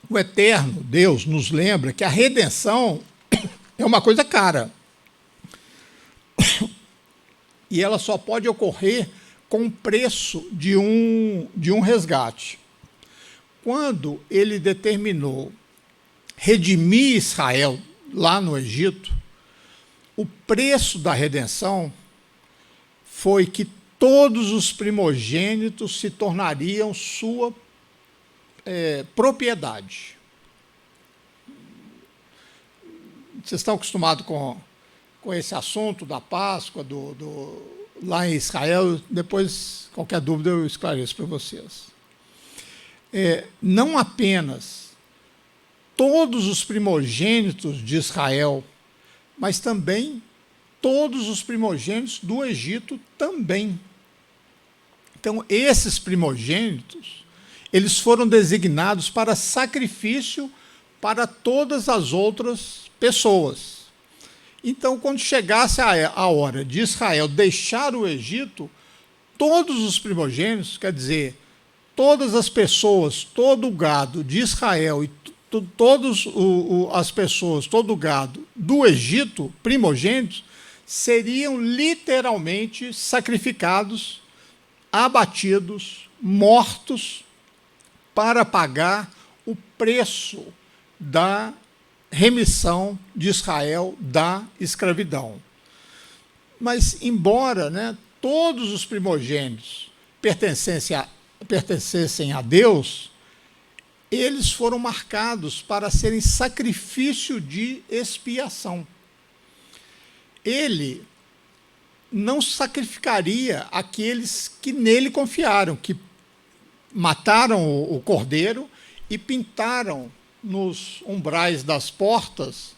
O Eterno, Deus, nos lembra que a redenção é uma coisa cara. E ela só pode ocorrer com o preço de um resgate. Quando ele determinou redimir Israel lá no Egito, o preço da redenção foi que todos os primogênitos se tornariam sua propriedade. Vocês estão acostumados com esse assunto da Páscoa, lá em Israel? Depois, qualquer dúvida, eu esclareço para vocês. Não apenas todos os primogênitos de Israel, mas também todos os primogênitos do Egito também. Então, esses primogênitos, eles foram designados para sacrifício para todas as outras pessoas. Então, quando chegasse a hora de Israel deixar o Egito, todos os primogênitos, quer dizer, todas as pessoas, todo o gado de Israel e todas as pessoas, todo o gado do Egito, primogênitos, seriam literalmente sacrificados, abatidos, mortos, para pagar o preço da remissão de Israel da escravidão. Mas, embora todos os primogênitos pertencessem a Deus, eles foram marcados para serem sacrifício de expiação. Ele não sacrificaria aqueles que nele confiaram, que mataram o cordeiro e pintaram nos umbrais das portas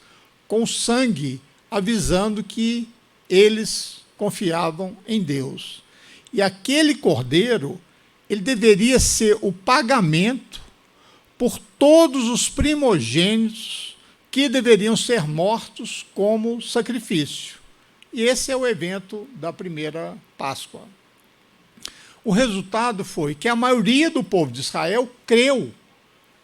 com sangue, avisando que eles confiavam em Deus. E aquele cordeiro, ele deveria ser o pagamento por todos os primogênitos que deveriam ser mortos como sacrifício. E esse é o evento da primeira Páscoa. O resultado foi que a maioria do povo de Israel creu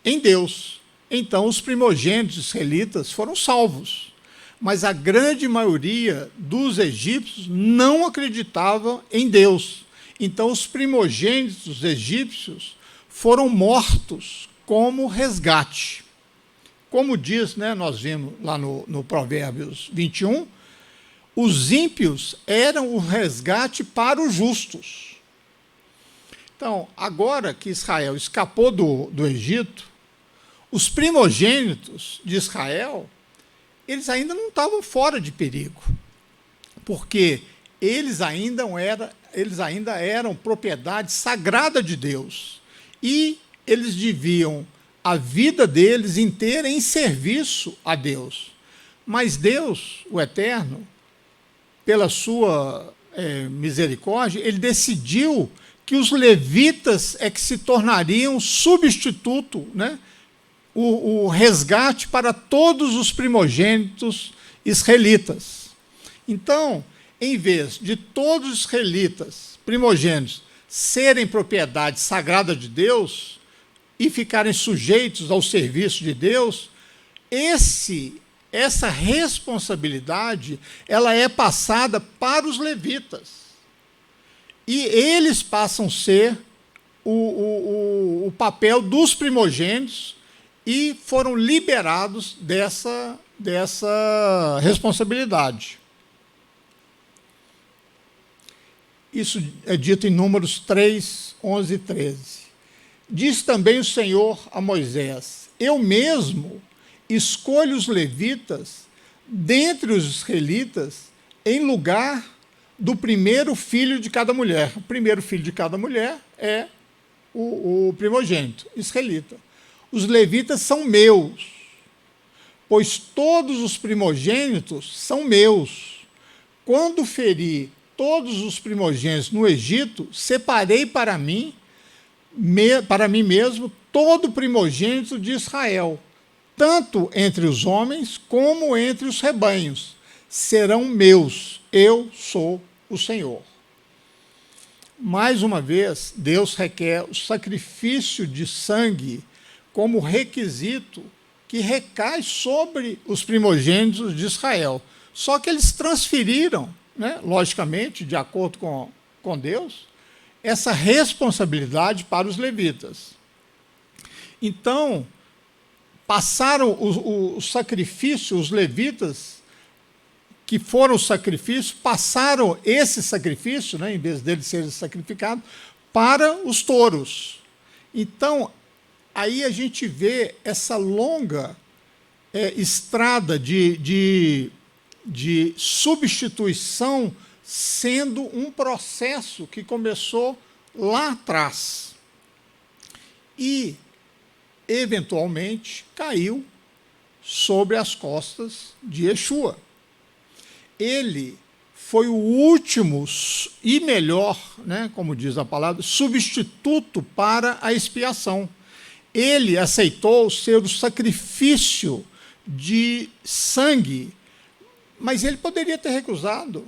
em Deus. Então, os primogênitos israelitas foram salvos. Mas a grande maioria dos egípcios não acreditava em Deus. Então, os primogênitos egípcios foram mortos como resgate. Como diz, nós vimos lá no Provérbios 21, os ímpios eram o resgate para os justos. Então, agora que Israel escapou do Egito, os primogênitos de Israel, eles ainda não estavam fora de perigo, porque eles ainda eram propriedade sagrada de Deus, e eles deviam a vida deles inteira em serviço a Deus. Mas Deus, o Eterno, pela sua misericórdia, ele decidiu que os levitas é que se tornariam substituto, o resgate para todos os primogênitos israelitas. Então, em vez de todos os israelitas primogênitos serem propriedade sagrada de Deus e ficarem sujeitos ao serviço de Deus, essa responsabilidade ela é passada para os levitas. E eles passam a ser o papel dos primogênitos e foram liberados dessa responsabilidade. Isso é dito em Números 3, 11 e 13. Diz também o Senhor a Moisés: eu mesmo escolho os levitas dentre os israelitas em lugar do primeiro filho de cada mulher. O primeiro filho de cada mulher é o primogênito israelita. Os levitas são meus, pois todos os primogênitos são meus. Quando feri todos os primogênitos no Egito, separei para mim mesmo todo primogênito de Israel, tanto entre os homens como entre os rebanhos. Serão meus, eu sou o Senhor. Mais uma vez, Deus requer o sacrifício de sangue como requisito que recai sobre os primogênitos de Israel. Só que eles transferiram, né, logicamente, de acordo com Deus, essa responsabilidade para os levitas. Então, passaram o sacrifício, os levitas, que foram os sacrifícios, passaram esse sacrifício, né, em vez deles serem sacrificados, para os touros. Então, aí a gente vê essa longa estrada de substituição sendo um processo que começou lá atrás. E, eventualmente, caiu sobre as costas de Yeshua. Ele foi o último e melhor, né, como diz a palavra, substituto para a expiação. Ele aceitou ser o sacrifício de sangue, mas ele poderia ter recusado.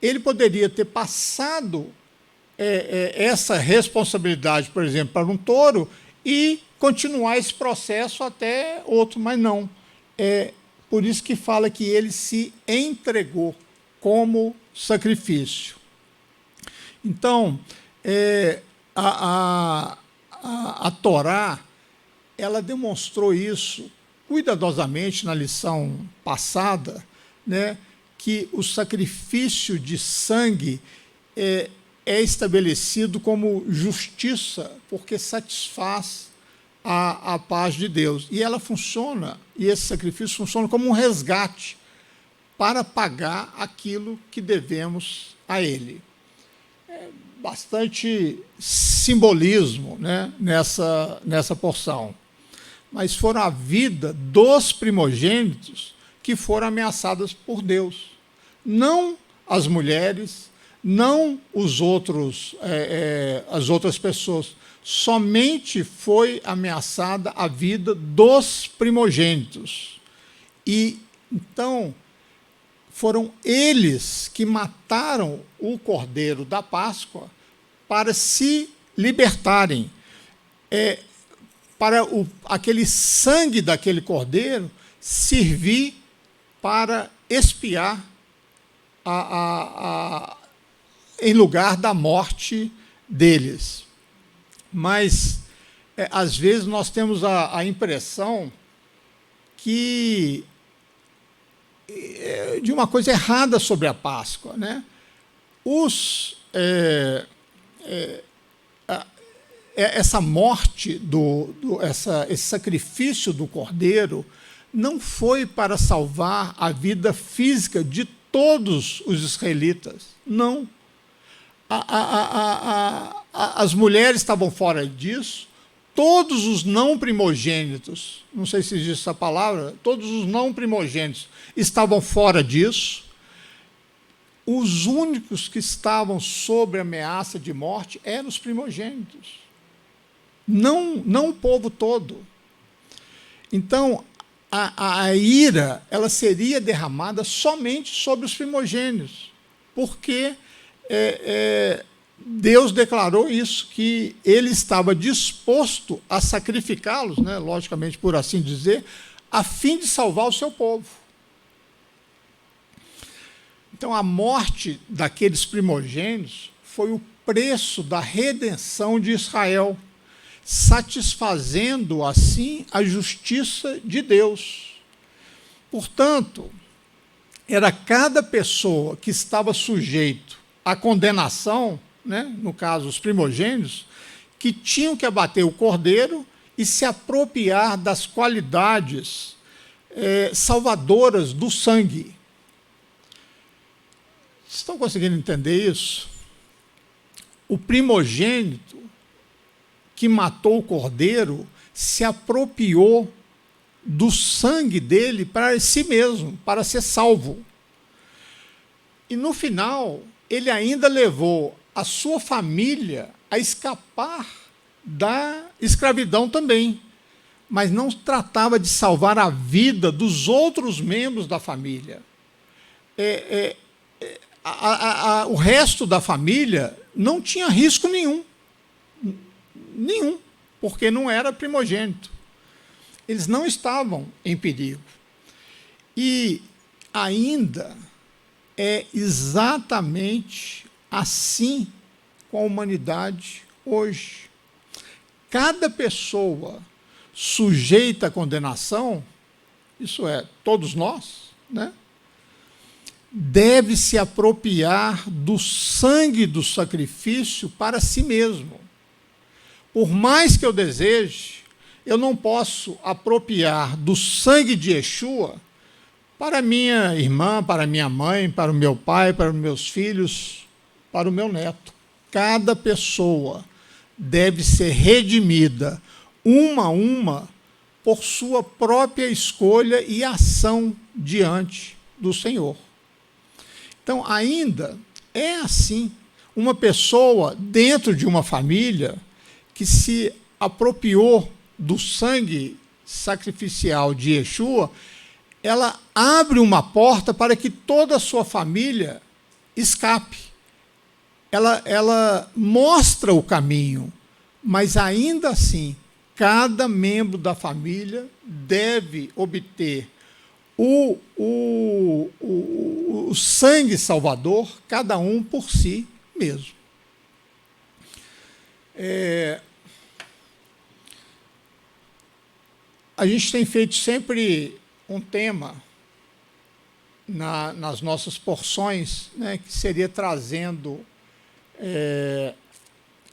Ele poderia ter passado essa responsabilidade, por exemplo, para um touro e continuar esse processo até outro, mas não. Por isso que fala que ele se entregou como sacrifício. Então, a Torá, ela demonstrou isso cuidadosamente na lição passada, né, que o sacrifício de sangue é estabelecido como justiça, porque satisfaz a paz de Deus. E ela funciona, e esse sacrifício funciona como um resgate para pagar aquilo que devemos a Ele. Bastante simbolismo, né, nessa porção. Mas foram a vida dos primogênitos que foram ameaçadas por Deus. Não as mulheres, não os outros, as outras pessoas. Somente foi ameaçada a vida dos primogênitos. E, então, foram eles que mataram o cordeiro da Páscoa para se libertarem. Para aquele sangue daquele cordeiro servir para expiar em lugar da morte deles. Mas, às vezes, nós temos a impressão que de uma coisa errada sobre a Páscoa, né? Essa morte, esse sacrifício do cordeiro, não foi para salvar a vida física de todos os israelitas. Não. As mulheres estavam fora disso, todos os não primogênitos, não sei se existe essa palavra, todos os não primogênitos estavam fora disso. Os únicos que estavam sob ameaça de morte eram os primogênitos, não o povo todo. Então, a ira, ela seria derramada somente sobre os primogênitos, porque Deus declarou isso, que ele estava disposto a sacrificá-los, né, logicamente, por assim dizer, a fim de salvar o seu povo. Então, a morte daqueles primogênitos foi o preço da redenção de Israel, satisfazendo, assim, a justiça de Deus. Portanto, era cada pessoa que estava sujeito à condenação, né, no caso, os primogênitos, que tinham que abater o cordeiro e se apropriar das qualidades salvadoras do sangue. Vocês estão conseguindo entender isso? O primogênito que matou o cordeiro se apropriou do sangue dele para si mesmo, para ser salvo. E, no final, ele ainda levou a sua família a escapar da escravidão também, mas não tratava de salvar a vida dos outros membros da família. O resto da família não tinha risco nenhum, porque não era primogênito. eles não estavam em perigo. E ainda é exatamente assim com a humanidade hoje. Cada pessoa sujeita à condenação, isso é, todos nós, né, deve se apropriar do sangue do sacrifício para si mesmo. Por mais que eu deseje, eu não posso apropriar do sangue de Yeshua para minha irmã, para minha mãe, para o meu pai, para os meus filhos, para o meu neto. Cada pessoa deve ser redimida, uma a uma, por sua própria escolha e ação diante do Senhor. Então, ainda é assim. Uma pessoa dentro de uma família que se apropriou do sangue sacrificial de Yeshua, ela abre uma porta para que toda a sua família escape. Ela mostra o caminho, mas ainda assim, cada membro da família deve obter o sangue salvador, cada um por si mesmo. A gente tem feito sempre um tema nas nossas porções, né, que seria trazendo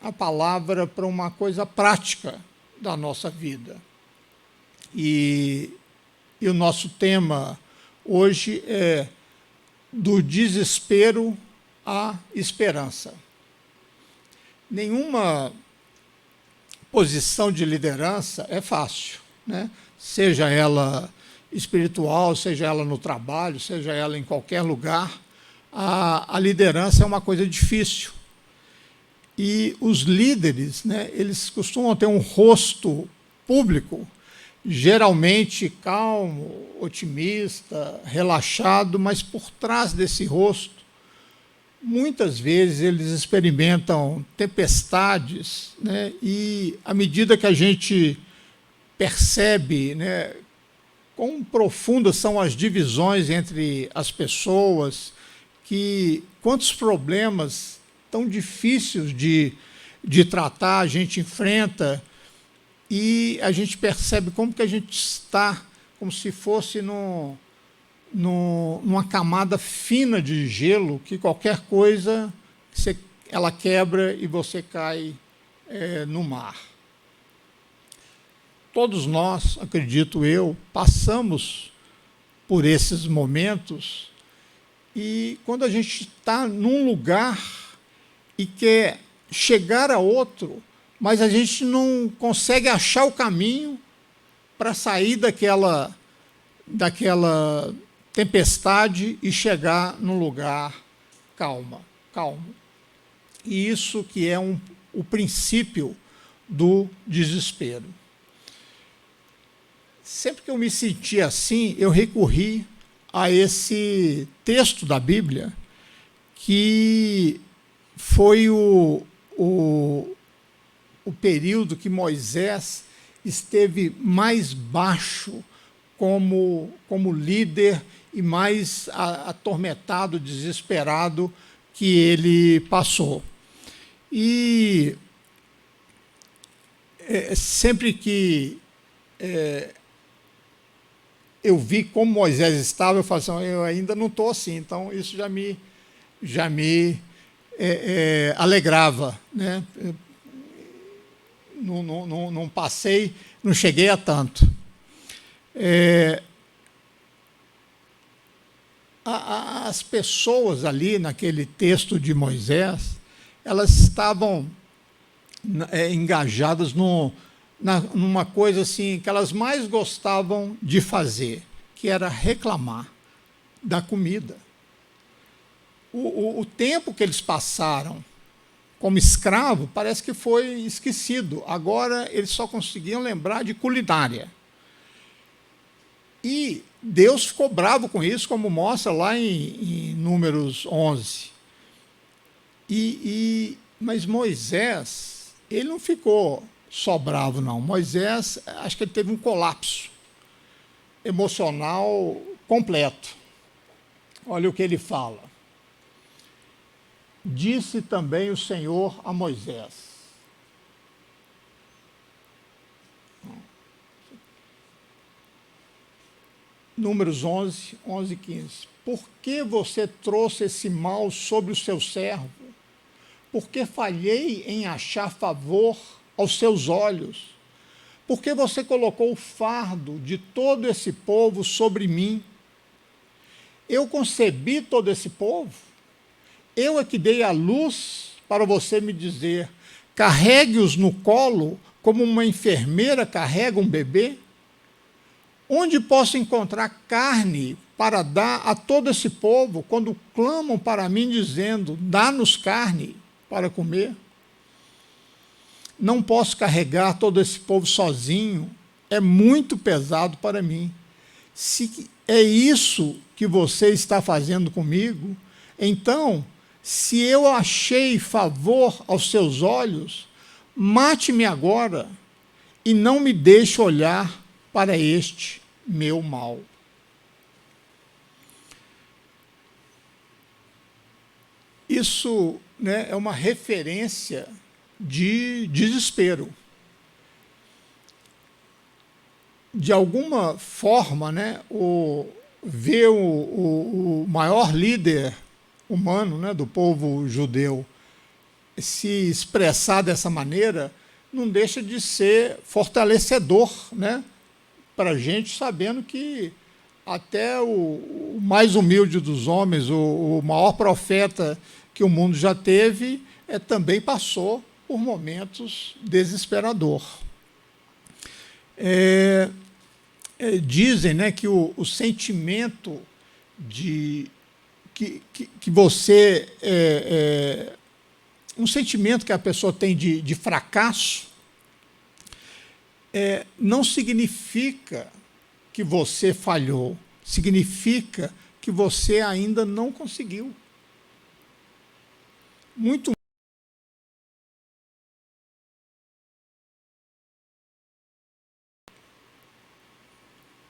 a palavra para uma coisa prática da nossa vida. E o nosso tema hoje é do desespero à esperança. Nenhuma posição de liderança é fácil, né? Seja ela espiritual, seja ela no trabalho, seja ela em qualquer lugar, a liderança é uma coisa difícil. E os líderes, né, eles costumam ter um rosto público, geralmente calmo, otimista, relaxado, mas por trás desse rosto, muitas vezes eles experimentam tempestades, né, e à medida que a gente percebe, né, quão profundas são as divisões entre as pessoas, quantos problemas tão difíceis de tratar a gente enfrenta, e a gente percebe como que a gente está, como se fosse numa camada fina de gelo, que qualquer coisa ela quebra e você cai no mar. Todos nós, acredito eu, passamos por esses momentos, e quando a gente está num lugar e quer chegar a outro, mas a gente não consegue achar o caminho para sair daquela tempestade e chegar num lugar calmo. E isso que é o princípio do desespero. Sempre que eu me senti assim, eu recorri a esse texto da Bíblia, que foi o período que Moisés esteve mais baixo como líder e mais atormentado, desesperado que ele passou. E sempre que eu vi como Moisés estava, eu falei assim, eu ainda não estou assim, então isso já me alegrava, né? Não passei, não cheguei a tanto. As pessoas ali naquele texto de Moisés, elas estavam engajadas numa coisa assim que elas mais gostavam de fazer, que era reclamar da comida. O tempo que eles passaram como escravo parece que foi esquecido. Agora eles só conseguiam lembrar de culinária. E Deus ficou bravo com isso, como mostra lá em Números 11. Mas Moisés, ele não ficou só bravo, não. Moisés, acho que ele teve um colapso emocional completo. Olha o que ele fala. Disse também o Senhor a Moisés. Números 11, 11 e 15. Por que você trouxe esse mal sobre o seu servo? Porque falhei em achar favor aos seus olhos. Porque você colocou o fardo de todo esse povo sobre mim. Eu concebi todo esse povo. Eu é que dei a luz para você me dizer, carregue-os no colo como uma enfermeira carrega um bebê. Onde posso encontrar carne para dar a todo esse povo, quando clamam para mim, dizendo, dá-nos carne para comer? Não posso carregar todo esse povo sozinho, é muito pesado para mim. Se é isso que você está fazendo comigo, então, se eu achei favor aos seus olhos, mate-me agora e não me deixe olhar para este meu mal. Isso, né, é uma referência de desespero. De alguma forma, né, ver o maior líder humano, né, do povo judeu se expressar dessa maneira, não deixa de ser fortalecedor, né, para a gente, sabendo que até o mais humilde dos homens, o maior profeta que o mundo já teve, também passou por momentos desesperadores. Dizem, né, que o sentimento de que você... um sentimento que a pessoa tem de fracasso não significa que você falhou, significa que você ainda não conseguiu. Muito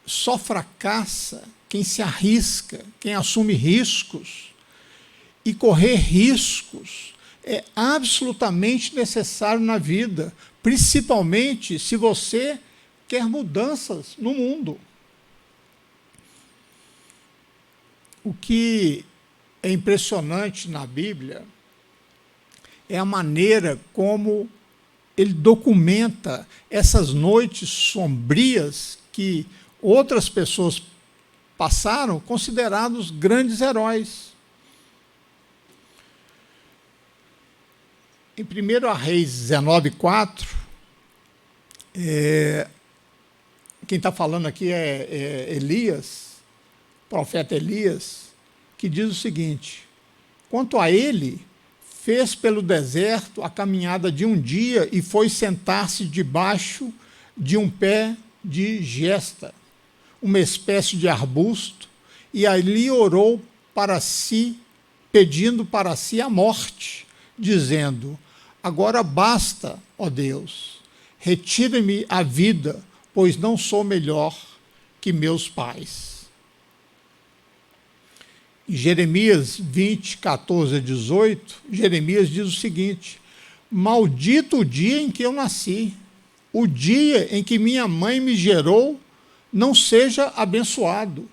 só fracassa quem se arrisca, quem assume riscos. E correr riscos é absolutamente necessário na vida, principalmente se você quer mudanças no mundo. O que é impressionante na Bíblia é a maneira como ele documenta essas noites sombrias que outras pessoas passaram, considerados grandes heróis. Em 1 Reis 19:4, quem está falando aqui é Elias, profeta Elias, que diz o seguinte: quanto a ele, fez pelo deserto a caminhada de um dia e foi sentar-se debaixo de um pé de gesta, uma espécie de arbusto, e ali orou para si, pedindo para si a morte, dizendo: agora basta, ó Deus, retira-me a vida, pois não sou melhor que meus pais. Em Jeremias 20, 14 a 18, Jeremias diz o seguinte: maldito o dia em que eu nasci, o dia em que minha mãe me gerou, não seja abençoado.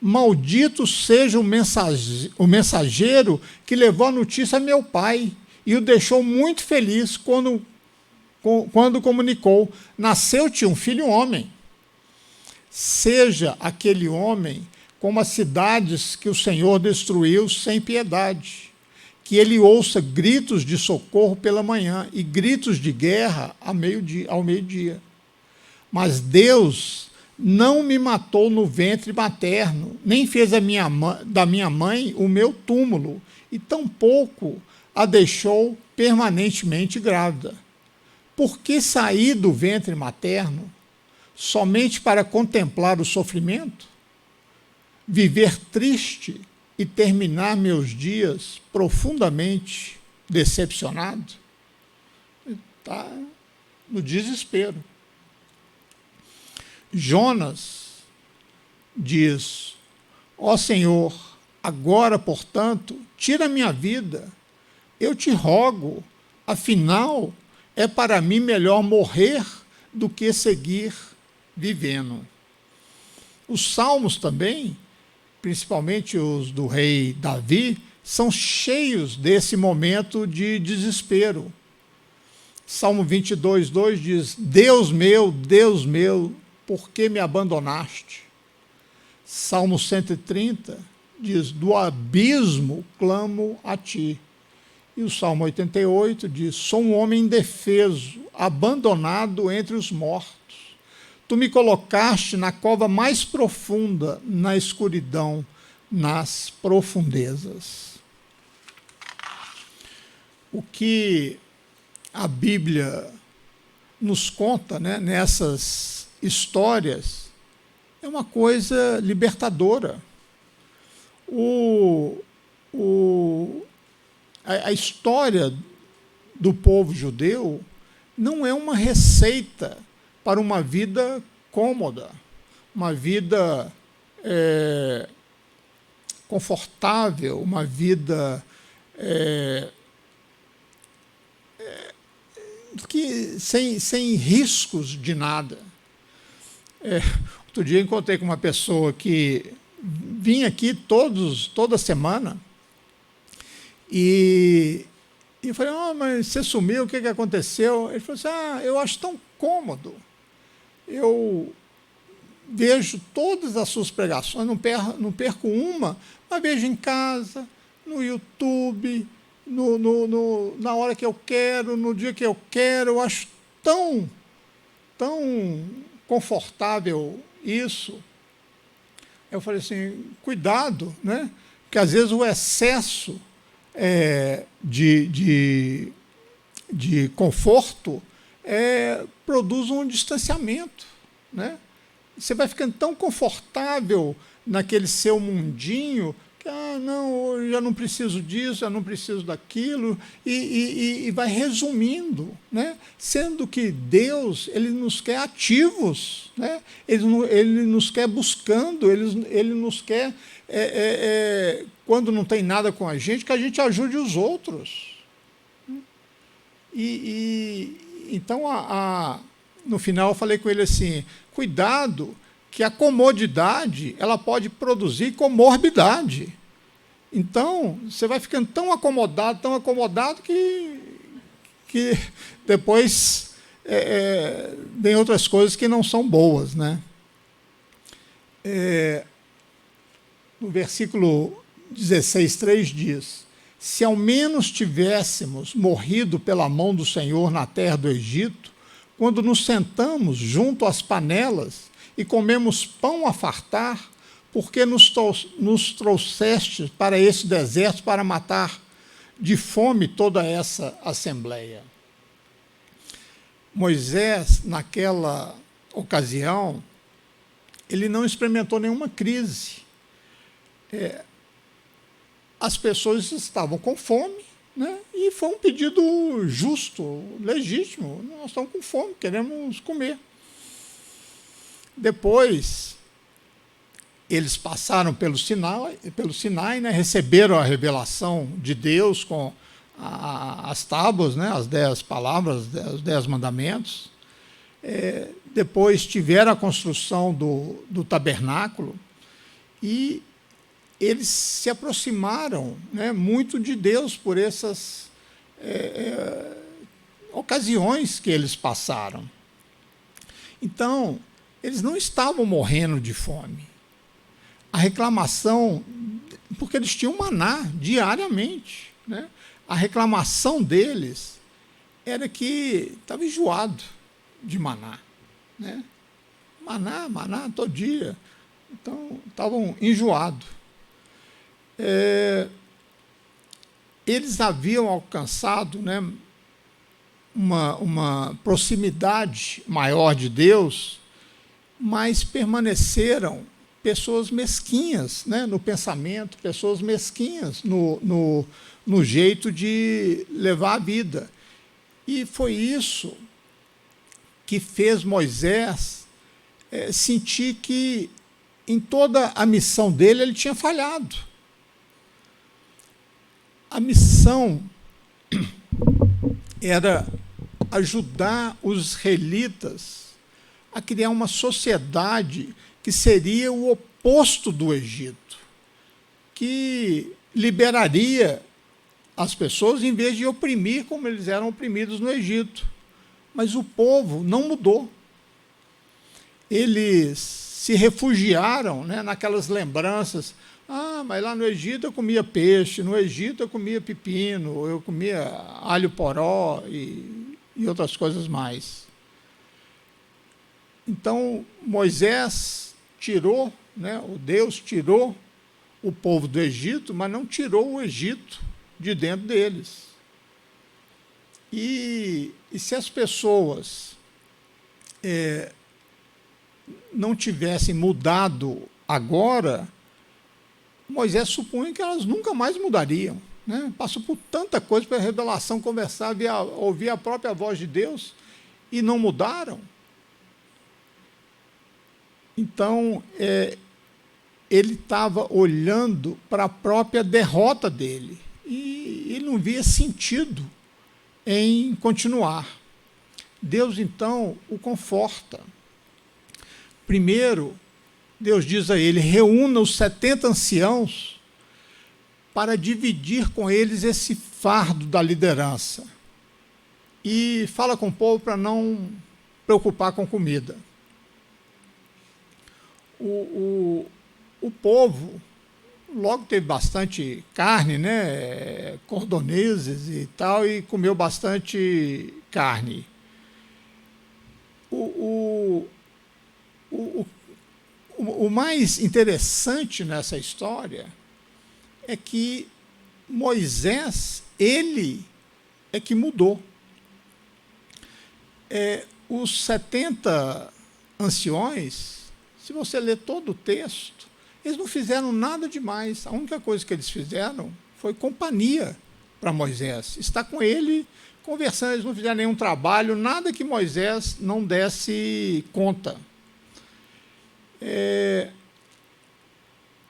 Maldito seja o mensageiro que levou a notícia a meu pai e o deixou muito feliz quando comunicou: nasceu-te um filho homem. Seja aquele homem como as cidades que o Senhor destruiu sem piedade, que ele ouça gritos de socorro pela manhã e gritos de guerra ao meio-dia. Mas Deus não me matou no ventre materno, nem fez da minha mãe o meu túmulo, e tampouco a deixou permanentemente grávida. Por que saí do ventre materno? Somente para contemplar o sofrimento? Viver triste e terminar meus dias profundamente decepcionado? Está no desespero. Jonas diz: ó Senhor, agora, portanto, tira a minha vida, eu te rogo, afinal, é para mim melhor morrer do que seguir vivendo. Os salmos também, principalmente os do rei Davi, são cheios desse momento de desespero. Salmo 22:2 diz: Deus meu, por que me abandonaste? Salmo 130 diz: do abismo clamo a ti. E o Salmo 88 diz: sou um homem indefeso, abandonado entre os mortos. Tu me colocaste na cova mais profunda, na escuridão, nas profundezas. O que a Bíblia nos conta, né, nessas histórias é uma coisa libertadora. A história do povo judeu não é uma receita para uma vida cômoda, uma vida confortável, uma vida sem riscos de nada. Outro dia encontrei com uma pessoa que vinha aqui toda semana e eu falei: mas você sumiu, o que aconteceu? Ele falou assim: eu acho tão cômodo. Eu vejo todas as suas pregações, não perco uma, mas vejo em casa, no YouTube, na hora que eu quero, no dia que eu quero. Eu acho tão confortável isso. Eu falei assim: cuidado, né? Porque às vezes o excesso de conforto produz um distanciamento, né? Você vai ficando tão confortável naquele seu mundinho que, não, eu já não preciso disso, já não preciso daquilo, e vai resumindo, né? Sendo que Deus, Ele nos quer ativos, né? Ele nos quer buscando, Ele nos quer, quando não tem nada com a gente, que a gente ajude os outros. Então, no final, eu falei com ele assim: cuidado, que a comodidade ela pode produzir comorbidade. Então, você vai ficando tão acomodado que depois vem outras coisas que não são boas, né? No versículo 16:3 diz: se ao menos tivéssemos morrido pela mão do Senhor na terra do Egito, quando nos sentamos junto às panelas e comemos pão a fartar, porque nos trouxeste para esse deserto para matar de fome toda essa assembleia. Moisés, naquela ocasião, ele não experimentou nenhuma crise. As pessoas estavam com fome, né? E foi um pedido justo, legítimo. Nós estamos com fome, queremos comer. Depois, eles passaram pelo Sinai, né? Receberam a revelação de Deus com as tábuas, né? As 10 palavras, os 10 mandamentos. Depois tiveram a construção do tabernáculo e eles se aproximaram, né, muito de Deus por essas ocasiões que eles passaram. Então, eles não estavam morrendo de fome. A reclamação, porque eles tinham maná diariamente, né? A reclamação deles era que estava enjoado de maná, né? Maná todo dia. Então, estavam enjoados. Eles haviam alcançado, né, uma proximidade maior de Deus, mas permaneceram pessoas mesquinhas, né, no pensamento, pessoas mesquinhas no jeito de levar a vida. E foi isso que fez Moisés sentir que em toda a missão dele ele tinha falhado. A missão era ajudar os israelitas a criar uma sociedade que seria o oposto do Egito, que liberaria as pessoas em vez de oprimir como eles eram oprimidos no Egito. Mas o povo não mudou. Eles se refugiaram, né, naquelas lembranças. Mas lá no Egito eu comia peixe, no Egito eu comia pepino, eu comia alho poró e outras coisas mais. Então, Moisés tirou, né, o Deus tirou o povo do Egito, mas não tirou o Egito de dentro deles. E se as pessoas não tivessem mudado agora, Moisés supunha que elas nunca mais mudariam, né? Passou por tanta coisa para a revelação, conversar, ouvir a própria voz de Deus, e não mudaram. Então, ele estava olhando para a própria derrota dele, e ele não via sentido em continuar. Deus, então, o conforta. Primeiro, Deus diz a ele: reúna os 70 anciãos para dividir com eles esse fardo da liderança. E fala com o povo para não preocupar com comida. O povo logo teve bastante carne, né, cordoneses e tal, e comeu bastante carne. O mais interessante nessa história é que Moisés, ele é que mudou. Os 70 anciões, se você ler todo o texto, eles não fizeram nada demais. A única coisa que eles fizeram foi companhia para Moisés. Estar com ele, conversando, eles não fizeram nenhum trabalho, nada que Moisés não desse conta.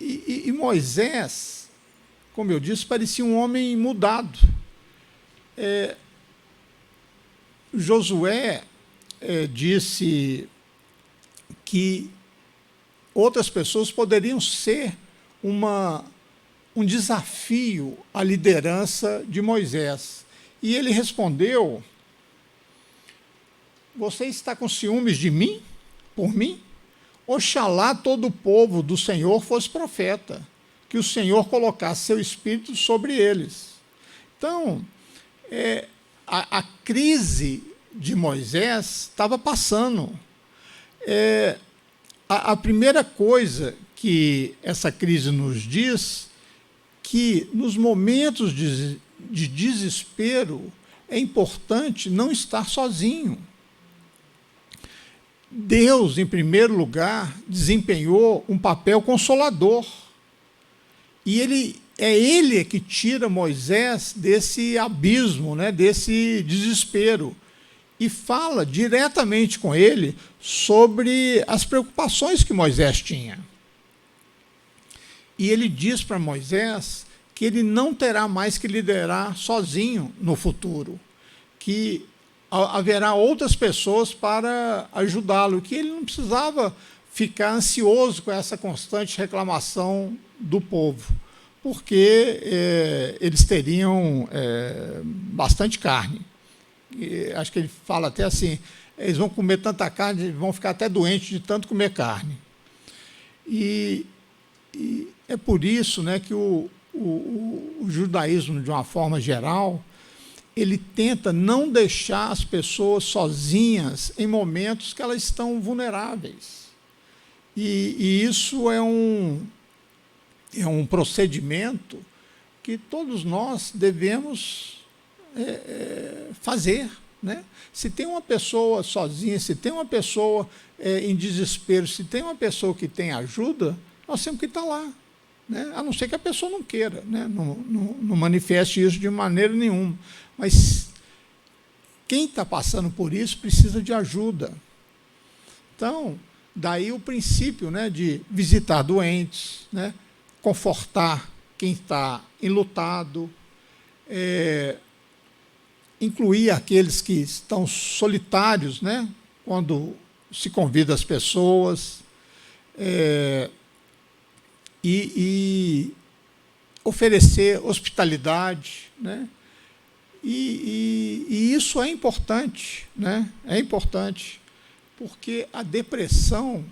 E Moisés, como eu disse, parecia um homem mudado. Josué disse que outras pessoas poderiam ser um desafio à liderança de Moisés. E ele respondeu: você está com ciúmes de mim, por mim? Oxalá todo o povo do Senhor fosse profeta, que o Senhor colocasse seu espírito sobre eles. Então, a crise de Moisés estava passando. A primeira coisa que essa crise nos diz, que nos momentos de desespero é importante não estar sozinho. Deus, em primeiro lugar, desempenhou um papel consolador. E ele que tira Moisés desse abismo, né, desse desespero, e fala diretamente com ele sobre as preocupações que Moisés tinha. E ele diz para Moisés que ele não terá mais que liderar sozinho no futuro, que haverá outras pessoas para ajudá-lo, que ele não precisava ficar ansioso com essa constante reclamação do povo, porque eles teriam bastante carne. E acho que ele fala até assim, eles vão comer tanta carne, vão ficar até doentes de tanto comer carne. E é por isso, né, que o judaísmo, de uma forma geral, ele tenta não deixar as pessoas sozinhas em momentos que elas estão vulneráveis. E isso é um procedimento que todos nós devemos fazer, né? Se tem uma pessoa sozinha, se tem uma pessoa em desespero, se tem uma pessoa que tem ajuda, nós temos que estar lá, né? A não ser que a pessoa não queira, né? Não manifeste isso de maneira nenhuma. Mas quem está passando por isso precisa de ajuda. Então, daí o princípio, né, de visitar doentes, né, confortar quem está enlutado, incluir aqueles que estão solitários, né, quando se convida as pessoas, e oferecer hospitalidade, né? E isso é importante, né? É importante, porque a depressão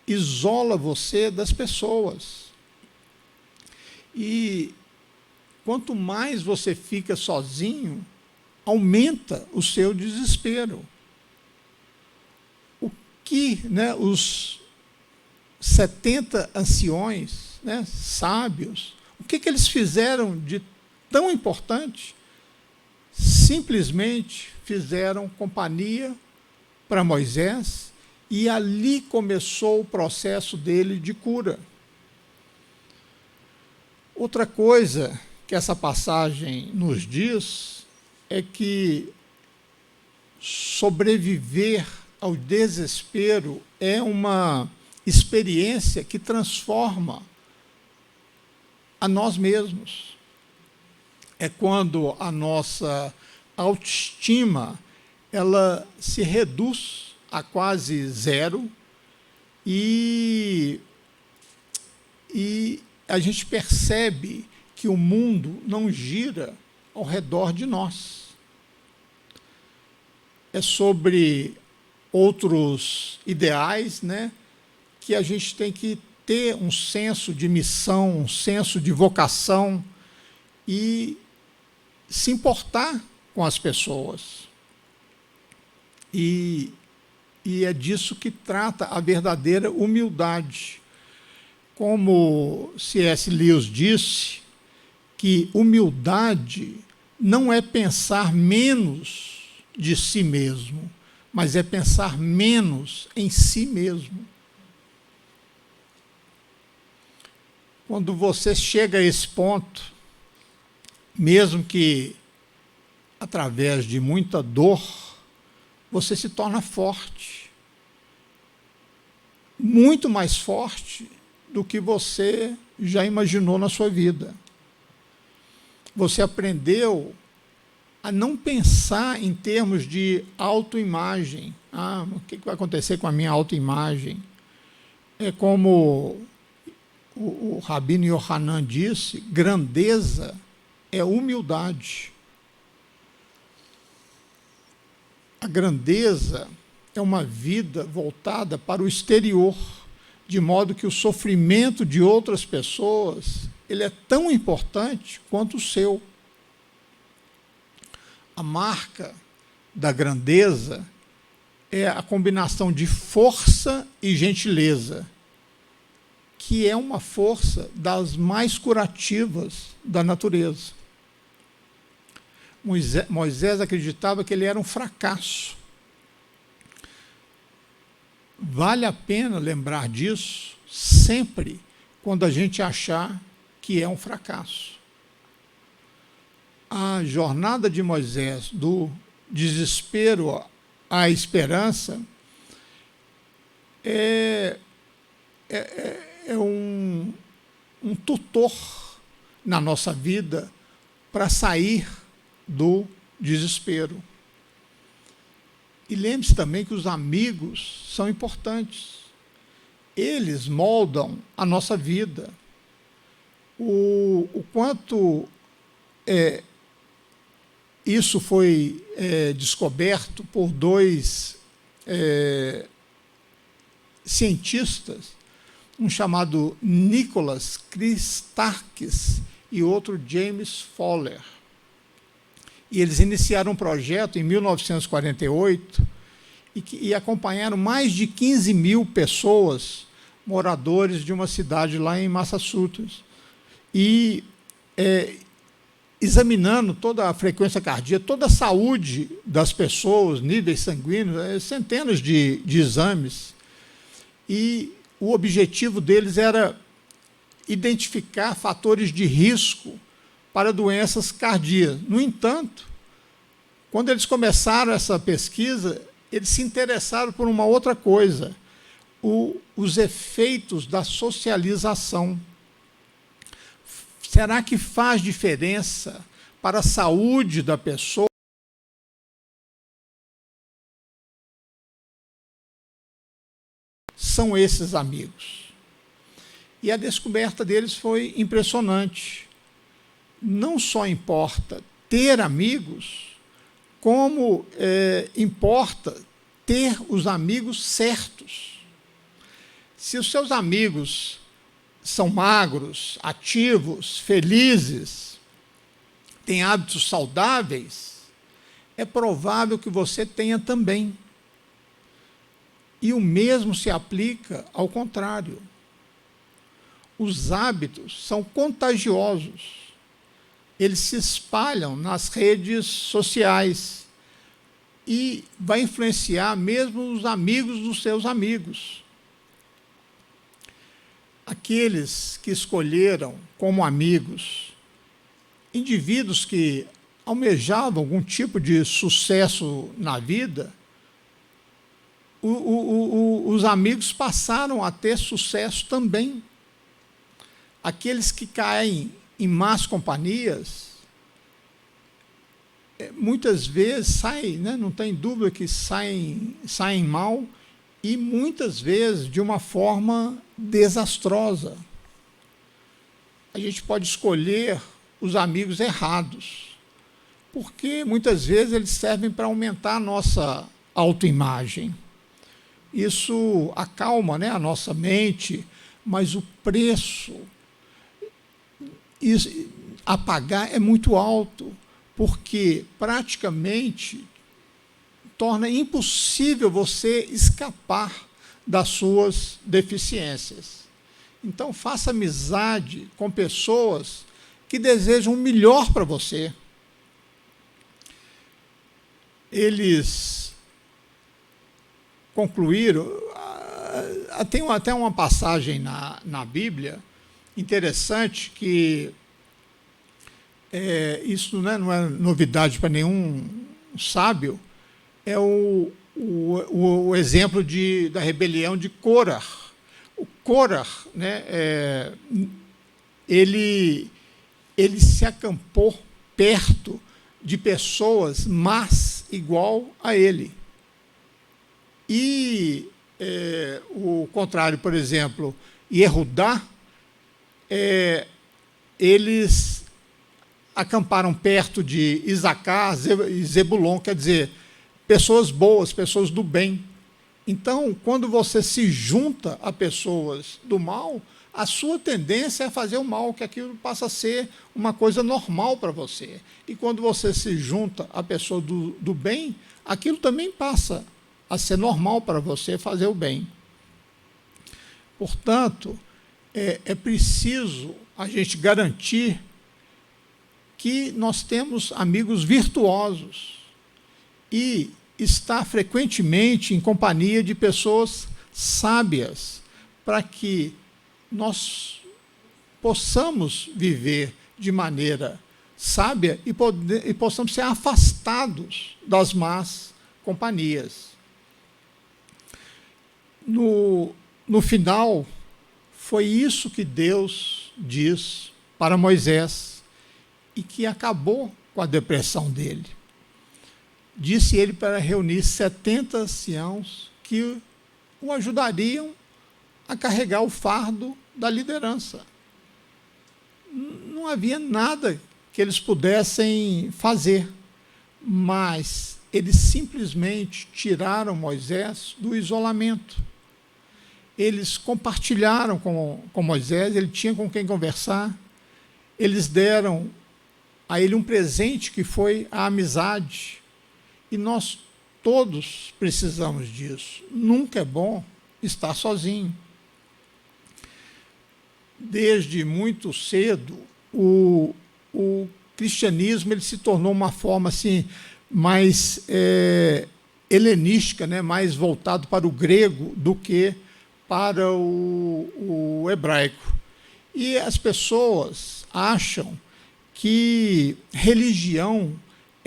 isola você das pessoas. E quanto mais você fica sozinho, aumenta o seu desespero. O que, né, os 70 anciões, né, sábios, o que eles fizeram de tão importante? Simplesmente fizeram companhia para Moisés, e ali começou o processo dele de cura. Outra coisa que essa passagem nos diz é que sobreviver ao desespero é uma experiência que transforma a nós mesmos. É quando a nossa autoestima ela se reduz a quase zero e a gente percebe que o mundo não gira ao redor de nós. É sobre outros ideais, né, que a gente tem que ter um senso de missão, um senso de vocação e se importar com as pessoas. E é disso que trata a verdadeira humildade. Como C.S. Lewis disse, que humildade não é pensar menos de si mesmo, mas é pensar menos em si mesmo. Quando você chega a esse ponto, mesmo que através de muita dor, você se torna forte. Muito mais forte do que você já imaginou na sua vida. Você aprendeu a não pensar em termos de autoimagem. O que vai acontecer com a minha autoimagem? É como o Rabino Yohanan disse, grandeza é humildade. A grandeza é uma vida voltada para o exterior, de modo que o sofrimento de outras pessoas ele é tão importante quanto o seu. A marca da grandeza é a combinação de força e gentileza, que é uma força das mais curativas da natureza. Moisés acreditava que ele era um fracasso. Vale a pena lembrar disso sempre quando a gente achar que é um fracasso. A jornada de Moisés, do desespero à esperança, é um tutor na nossa vida para sair do desespero. E lembre-se também que os amigos são importantes. Eles moldam a nossa vida. O quanto isso foi descoberto por dois cientistas, um chamado Nicholas Christakis e outro James Fowler. E eles iniciaram um projeto em 1948 e acompanharam mais de 15 mil pessoas, moradores de uma cidade lá em Massachusetts. E examinando toda a frequência cardíaca, toda a saúde das pessoas, níveis sanguíneos, centenas de exames. E o objetivo deles era identificar fatores de risco para doenças cardíacas. No entanto, Quando eles começaram essa pesquisa, eles se interessaram por uma outra coisa, os efeitos da socialização. Será que faz diferença para a saúde da pessoa? São esses amigos. E a descoberta deles foi impressionante. Não só importa ter amigos, como importa ter os amigos certos. Se os seus amigos são magros, ativos, felizes, têm hábitos saudáveis, é provável que você tenha também. E o mesmo se aplica ao contrário. Os hábitos são contagiosos. Eles se espalham nas redes sociais e vai influenciar mesmo os amigos dos seus amigos. Aqueles que escolheram como amigos indivíduos que almejavam algum tipo de sucesso na vida, os amigos passaram a ter sucesso também. Aqueles que caem em más companhias, muitas vezes saem, né, não tem dúvida que saem mal, e muitas vezes de uma forma desastrosa. A gente pode escolher os amigos errados, porque muitas vezes eles servem para aumentar a nossa autoimagem. Isso acalma, né, a nossa mente, mas o preço a pagar é muito alto, porque praticamente torna impossível você escapar das suas deficiências. Então, faça amizade com pessoas que desejam o melhor para você. Eles concluíram, tem até uma passagem na Bíblia interessante, que isso não é novidade para nenhum sábio, é o exemplo da rebelião de Córah. O Córah, né, ele se acampou perto de pessoas más igual a ele. E o contrário, por exemplo, Yehudá, eles acamparam perto de Isacar e Zebulon, quer dizer, pessoas boas, pessoas do bem. Então, quando você se junta a pessoas do mal, a sua tendência é fazer o mal, que aquilo passa a ser uma coisa normal para você. E quando você se junta a pessoa do bem, aquilo também passa a ser normal para você fazer o bem. Portanto, é preciso a gente garantir que nós temos amigos virtuosos e estar frequentemente em companhia de pessoas sábias, para que nós possamos viver de maneira sábia e possamos ser afastados das más companhias. No final, foi isso que Deus diz para Moisés, e que acabou com a depressão dele. Disse ele para reunir 70 anciãos que o ajudariam a carregar o fardo da liderança. Não havia nada que eles pudessem fazer, mas eles simplesmente tiraram Moisés do isolamento. Eles compartilharam com Moisés, ele tinha com quem conversar, eles deram a ele um presente que foi a amizade. E nós todos precisamos disso. Nunca é bom estar sozinho. Desde muito cedo, o cristianismo ele se tornou uma forma assim, mais helenística, né, mais voltado para o grego do que para o hebraico. E as pessoas acham que religião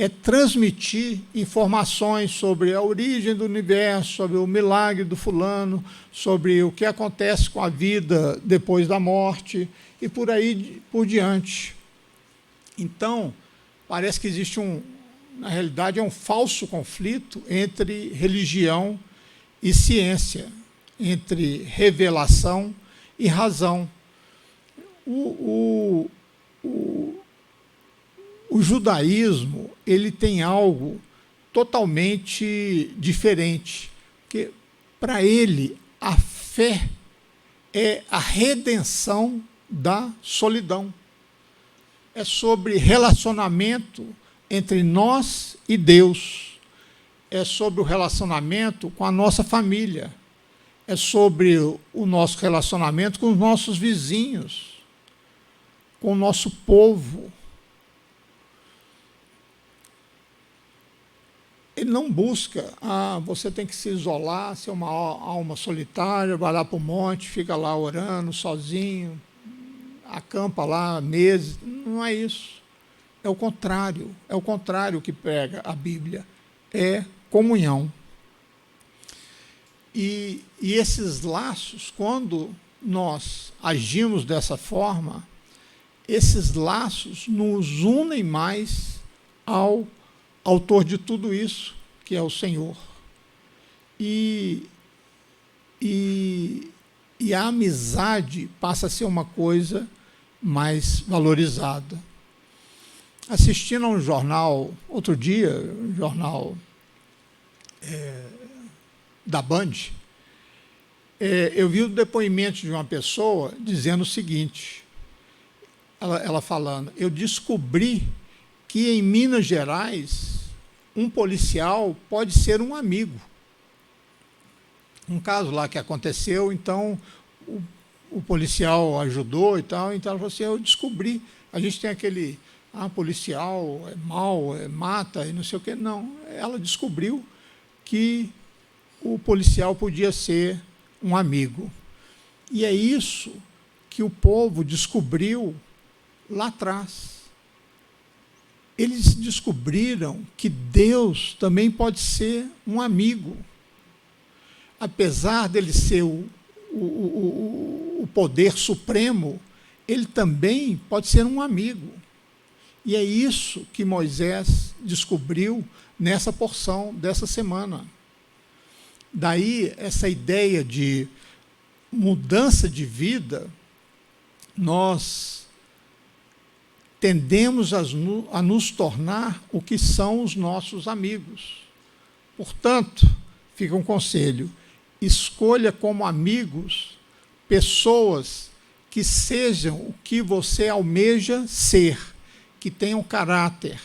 é transmitir informações sobre a origem do universo, sobre o milagre do fulano, sobre o que acontece com a vida depois da morte e por aí por diante. Então, parece que existe na realidade, é um falso conflito entre religião e ciência, entre revelação e razão. O judaísmo, ele tem algo totalmente diferente, porque para ele a fé é a redenção da solidão. É sobre relacionamento entre nós e Deus. É sobre o relacionamento com a nossa família. É sobre o nosso relacionamento com os nossos vizinhos, com o nosso povo. Ele não busca, você tem que se isolar, ser uma alma solitária, vai lá para o monte, fica lá orando, sozinho, acampa lá meses. Não é isso. É o contrário que prega a Bíblia. É comunhão. E esses laços, quando nós agimos dessa forma, esses laços nos unem mais ao autor de tudo isso, que é o Senhor. E a amizade passa a ser uma coisa mais valorizada. Assistindo a um jornal, outro dia, um jornal da Band, eu vi o depoimento de uma pessoa dizendo o seguinte, ela falando, eu descobri que em Minas Gerais um policial pode ser um amigo. Um caso lá que aconteceu, então o policial ajudou e tal, então ela falou assim, eu descobri, a gente tem aquele, policial é mau, mata e não sei o quê. Não, ela descobriu que o policial podia ser um amigo. E é isso que o povo descobriu lá atrás. Eles descobriram que Deus também pode ser um amigo. Apesar dele ser o poder supremo, ele também pode ser um amigo. E é isso que Moisés descobriu nessa porção dessa semana. Daí, essa ideia de mudança de vida, nós tendemos a nos tornar o que são os nossos amigos. Portanto, fica um conselho, escolha como amigos pessoas que sejam o que você almeja ser, que tenham caráter,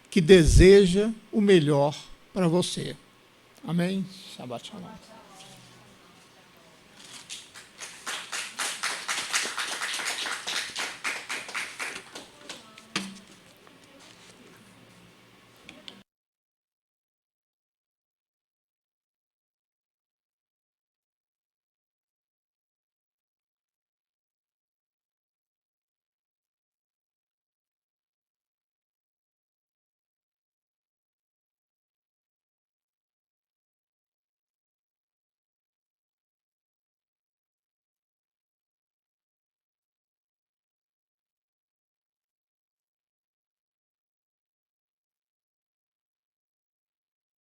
que deseja o melhor para você. Amém? Shabbat shalom.